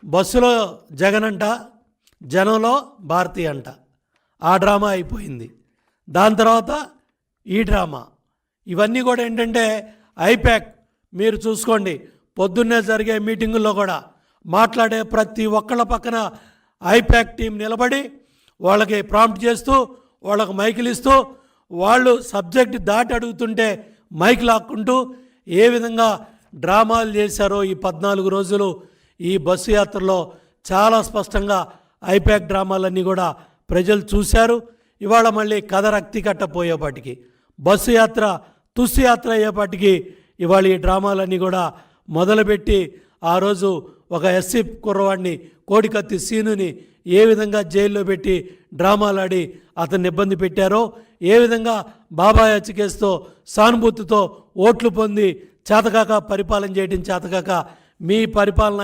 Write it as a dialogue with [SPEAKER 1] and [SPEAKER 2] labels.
[SPEAKER 1] బస్సులో జగన్ అంట, జనంలో భారతి అంట. ఆ డ్రామా అయిపోయింది. దాని తర్వాత ఈ డ్రామా. ఇవన్నీ కూడా ఏంటంటే ఐప్యాక్. మీరు చూసుకోండి, పొద్దున్నే జరిగే మీటింగుల్లో కూడా మాట్లాడే ప్రతి ఒక్కళ్ళ పక్కన ఐప్యాక్ టీం నిలబడి వాళ్ళకి ప్రాంప్ట్ చేస్తూ, వాళ్ళకి మైకులు ఇస్తూ, వాళ్ళు సబ్జెక్ట్ దాటి అడుగుతుంటే మైక్ లాక్కుంటూ ఏ విధంగా డ్రామాలు చేశారో ఈ 14 రోజులు ఈ బస్సు యాత్రలో చాలా స్పష్టంగా ఐప్యాక్ డ్రామాలన్నీ కూడా ప్రజలు చూశారు. ఇవాళ మళ్ళీ కథ రక్తి కట్టపోయేపాటికి, బస్సు యాత్ర తుస్సు యాత్ర అయ్యేపాటికి ఇవాళ ఈ డ్రామాలన్నీ కూడా మొదలుపెట్టి, ఆ రోజు ఒక ఎస్సీ కుర్రవాడిని కోడికత్తి సీనుని ఏ విధంగా జైల్లో పెట్టి డ్రామాలాడి అతన్ని ఇబ్బంది పెట్టారో, ఏ విధంగా బాబాయ్ హత్యకేసుతో సానుభూతితో ఓట్లు పొంది చేతకాక పరిపాలన చేయడం చేతకాక మీ పరిపాలన